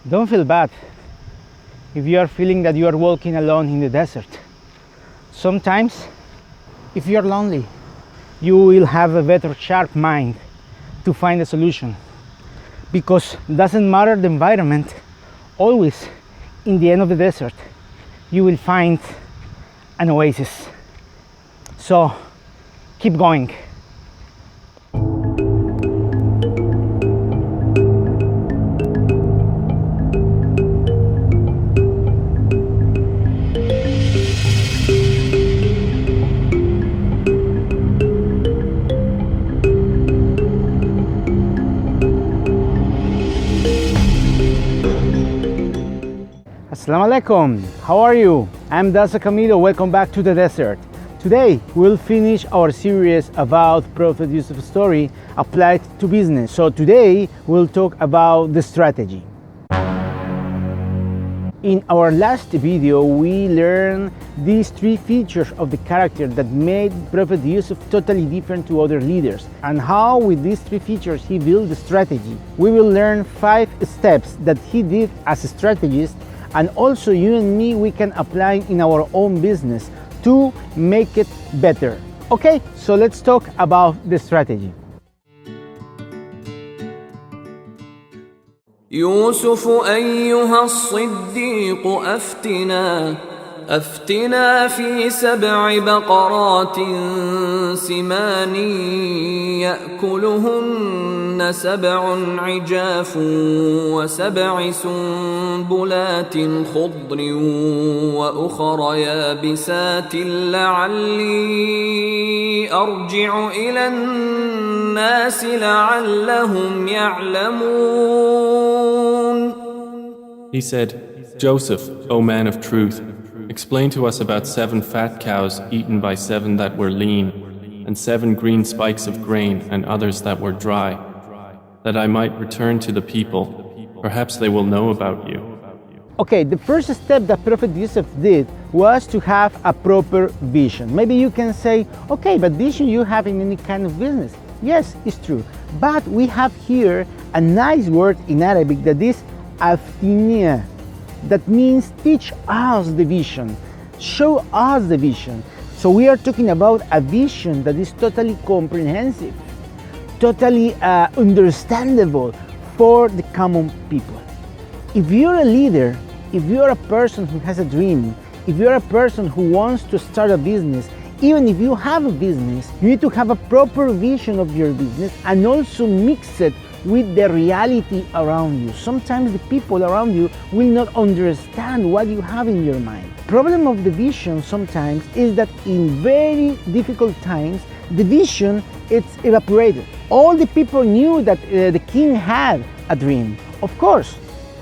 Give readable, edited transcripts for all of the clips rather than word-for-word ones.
Don't feel bad if you are feeling that you are walking alone in the desert. Sometimes, if you are lonely, you will have a better sharp mind to find a solution. Because it doesn't matter the environment, always in the end of the desert, you will find an oasis. So keep going. Assalamu alaikum, how are you? I'm Dasa Camilo, welcome back to the desert. Today we'll finish our series about Prophet Yousuf's story applied to business. So today we'll talk about the strategy. In our last video we learned these three features of the character that made Prophet Yousuf totally different to other leaders, and how with these three features he built the strategy. We will learn 5 steps that he did as a strategist, and also you and me, we can apply in our own business to make it better. Okay, so let's talk about the strategy. يوسف أيها الصديق أفتنا في 7 بقرات سمان يأكلهن 7 عجاف و7 سنبلات خضر وأخر يابسات لعلي أرجع إلى الناس لعلهم يعلمون. He said, Joseph, O man of truth, explain to us about 7 fat cows eaten by 7 that were lean, and 7 green spikes of grain and others that were dry, that I might return to the people. Perhaps they will know about you. Okay, the first step that Prophet Yousuf did was to have a proper vision. Maybe you can say, okay, but vision you have in any kind of business. Yes, it's true. But we have here a nice word in Arabic that is aftinia. That means teach us the vision, show us the vision. So we are talking about a vision that is totally comprehensive, totally understandable for the common people. If you're a leader, if you're a person who has a dream, if you're a person who wants to start a business, even if you have a business, you need to have a proper vision of your business and also mix it with the reality around you. Sometimes the people around you will not understand what you have in your mind. Problem of the vision sometimes is that in very difficult times, the vision it's evaporated. All the people knew that the king had a dream, of course,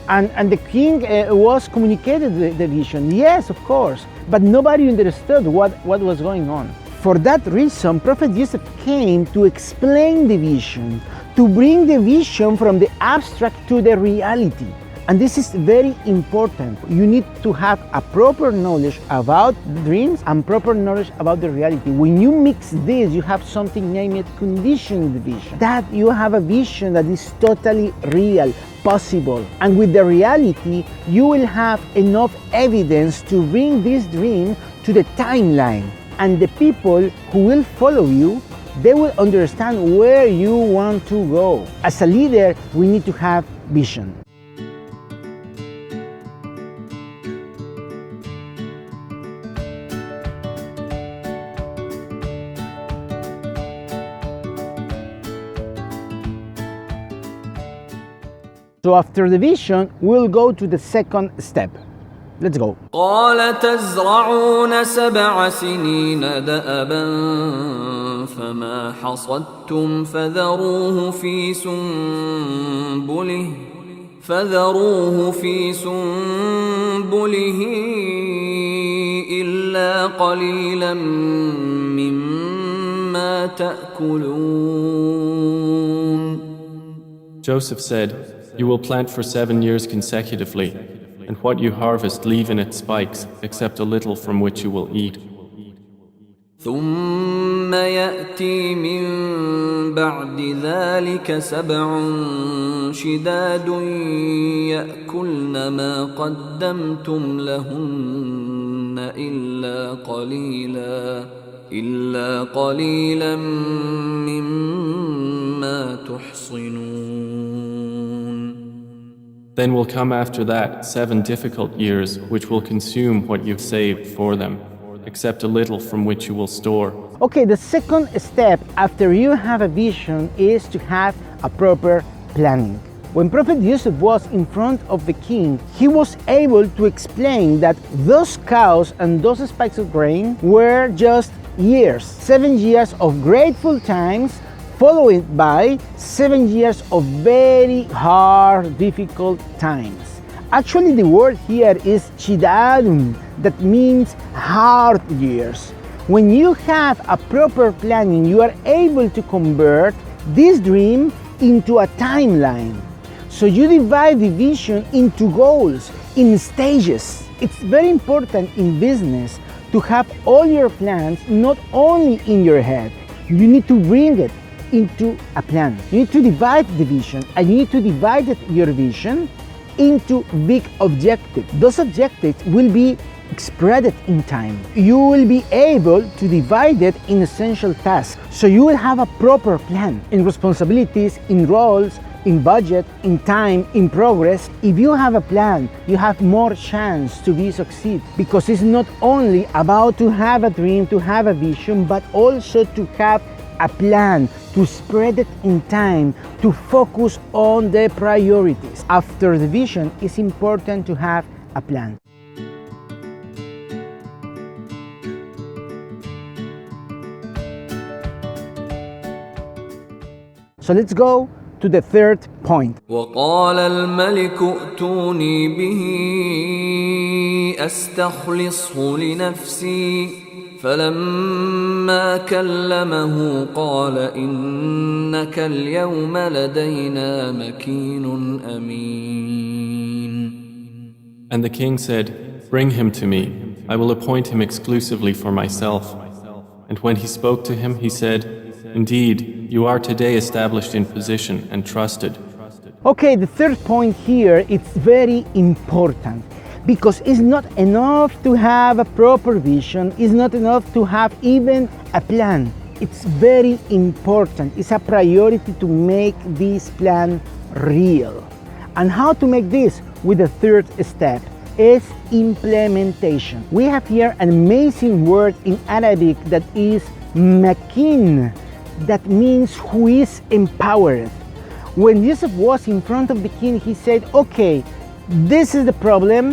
and the king was communicated the vision, yes, of course, but nobody understood what was going on. For that reason, Prophet Yousuf came to explain the vision, to bring the vision from the abstract to the reality. And this is very important. You need to have a proper knowledge about the dreams and proper knowledge about the reality. When you mix this, you have something named conditioned vision. That you have a vision that is totally real, possible. And with the reality, you will have enough evidence to bring this dream to the timeline. And the people who will follow you, they will understand where you want to go. As a leader, we need to have vision. So after the vision, we'll go to the second step. Let's go. قال تزرعون 7 سنين دأبا فما حصدتم فذروه في سنبله إلا قليلا مما تأكلون. Joseph said, you will plant for 7 years consecutively, and what you harvest leave in its spikes, except a little from which you will eat. ثم يأتي من بعد ذلك 7 شداد يأكلن ما قدمتم لهن إلا قليلا مما تحصنون. Then will come after that 7 difficult years which will consume what you've saved for them, except a little from which you will store. Okay, the second step after you have a vision is to have a proper planning. When Prophet Yousuf was in front of the king, he was able to explain that those cows and those spikes of grain were just years, 7 years of grateful times, followed by 7 years of very hard, difficult times. Actually, the word here is shidadun, that means hard years. When you have a proper planning, you are able to convert this dream into a timeline. So you divide the vision into goals, in stages. It's very important in business to have all your plans not only in your head. You need to bring it into a plan. You need to divide the vision, and you need to divide your vision into big objectives. Those objectives will be spread in time. You will be able to divide it in essential tasks. So you will have a proper plan in responsibilities, in roles, in budget, in time, in progress. If you have a plan, you have more chance to succeed, because it's not only about to have a dream, to have a vision, but also to have a plan, to spread it in time, to focus on the priorities. After the vision, it's important to have a plan. So let's go to the third point. وقال الملك ائتوني به أستخلصه لنفسي فلما كلمه قال إنك اليوم لدينا مكين أمين. And the king said, "Bring him to me. I will appoint him exclusively for myself." And when he spoke to him, he said, "Indeed, you are today established in position and trusted." Okay, the third point here, it's very important, because it's not enough to have a proper vision, it's not enough to have even a plan. It's very important, it's a priority to make this plan real. And how to make this? With the third step is implementation. We have here an amazing word in Arabic that is makin, that means who is empowered. When Yusuf was in front of the king, he said, okay, this is the problem,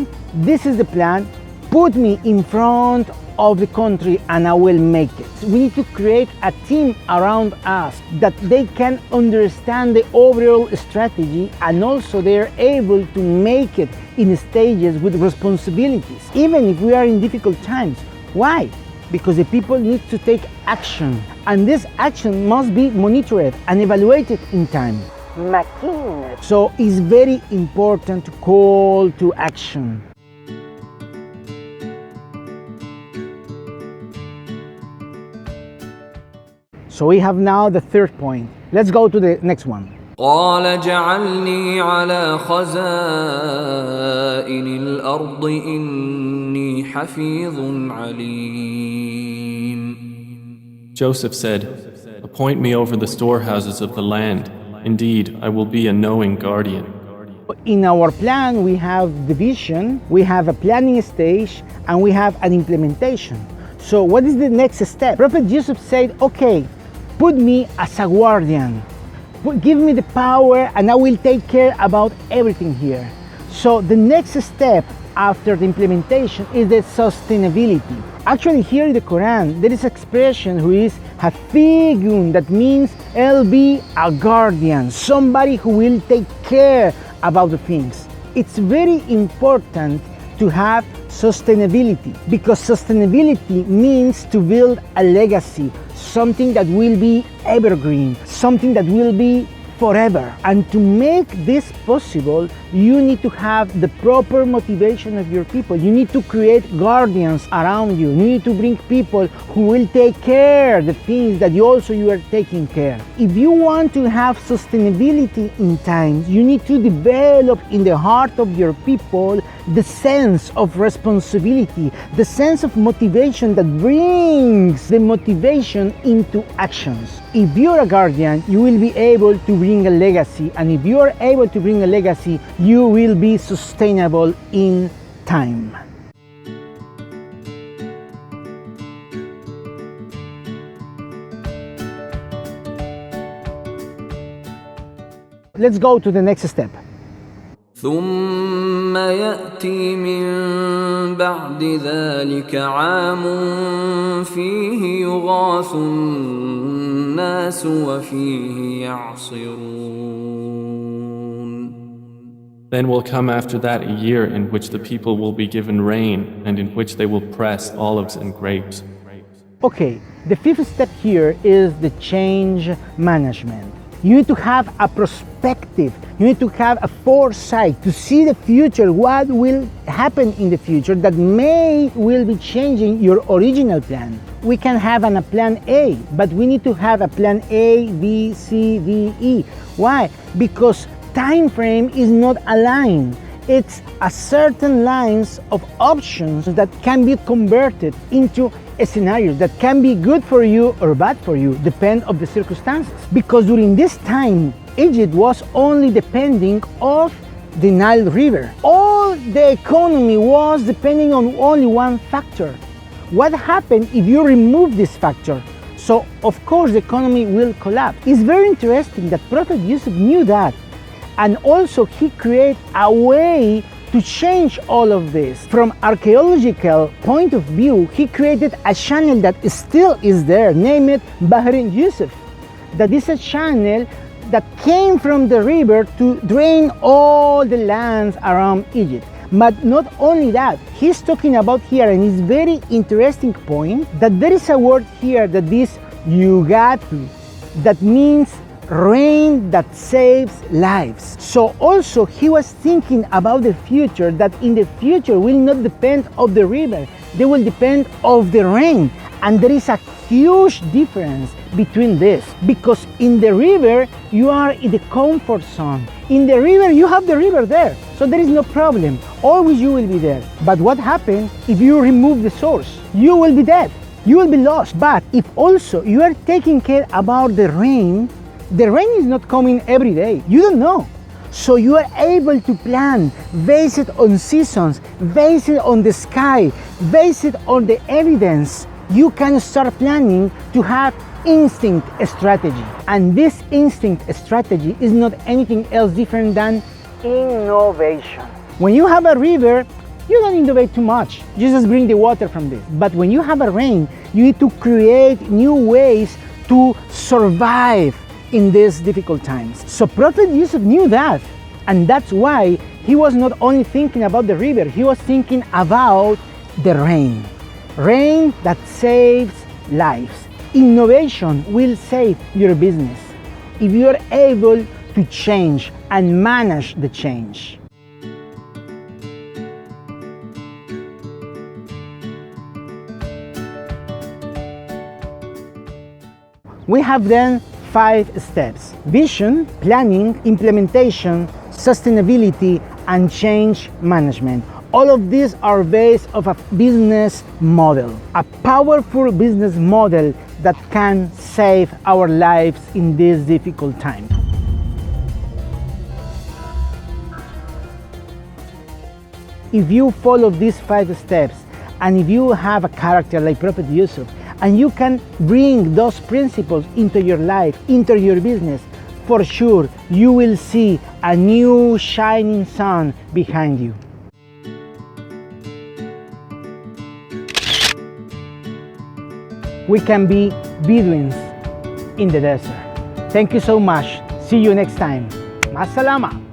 this is the plan, put me in front of the country and I will make it. We need to create a team around us that they can understand the overall strategy, and also they're able to make it in stages with responsibilities, even if we are in difficult times. Why? Because the people need to take action, and this action must be monitored and evaluated in time. So it's very important to call to action. So we have now the third point. Let's go to the next one. قال جعلني على خزائن الأرض إني حفيظ عليم. Joseph said, "Appoint me over the storehouses of the land. Indeed, I will be a knowing guardian." In our plan, we have the vision, we have a planning stage, and we have an implementation. So what is the next step? Prophet Yousuf said, okay, put me as a guardian. Give me the power and I will take care about everything here. So the next step after the implementation is the sustainability. Actually, here in the Quran, there is an expression who is hafigun, that means I'll be a guardian, somebody who will take care about the things. It's very important to have sustainability, because sustainability means to build a legacy, something that will be evergreen, something that will be forever. And to make this possible, you need to have the proper motivation of your people. You need to create guardians around you. You need to bring people who will take care of the things that you are taking care. If you want to have sustainability in times, you need to develop in the heart of your people the sense of responsibility, the sense of motivation that brings the motivation into actions. If you're a guardian, you will be able to bring a legacy, and if you are able to bring a legacy, you will be sustainable in time. Let's go to the next step. ثم يأتي من بعد ذلك عام فيه يغاث الناس وفيه يعصرون. Then will come after that a year in which the people will be given rain and in which they will press olives and grapes. Okay, the fifth step here is the change management. You need to have a perspective. You need to have a foresight to see the future, what will happen in the future that will be changing your original plan. We can have a plan A, but we need to have a plan A, B, C, D, E. Why? Because time frame is not aligned. It's a certain lines of options that can be converted into a scenario that can be good for you or bad for you, depend of the circumstances. Because during this time, Egypt was only depending on the Nile River. All the economy was depending on only one factor. What happened if you remove this factor? So of course the economy will collapse. It's very interesting that Prophet Yousuf knew that, and also he created a way to change all of this. From archaeological point of view, he created a channel that still is there, name it Bahrain Yousuf. That is a channel that came from the river to drain all the lands around Egypt. But not only that, he's talking about here, and it's very interesting point, that there is a word here that is yugatu, that means rain that saves lives. So also he was thinking about the future, that in the future will not depend of the river, they will depend of the rain. And there is a huge difference between this, because in the river you are in the comfort zone. In the river you have the river there, so there is no problem, always you will be there. But what happens if you remove the source? You will be dead, you will be lost. But if also you are taking care about the rain is not coming every day, you don't know. So you are able to plan based on seasons, based on the sky, based on the evidence. You can start planning to have instinct strategy. And this instinct strategy is not anything else different than innovation. When you have a river, you don't innovate too much. You just bring the water from this. But when you have a rain, you need to create new ways to survive in these difficult times. So Prophet Yousuf knew that, and that's why he was not only thinking about the river, he was thinking about the rain. Rain that saves lives. Innovation will save your business if you are able to change and manage the change. We have then 5 steps: vision, planning, implementation, sustainability, and change management. All of these are based on a business model, a powerful business model that can save our lives in this difficult time. If you follow these 5 steps, and if you have a character like Prophet Yousuf, and you can bring those principles into your life, into your business, for sure you will see a new shining sun behind you. We can be Bedouins in the desert. Thank you so much. See you next time. Masalama.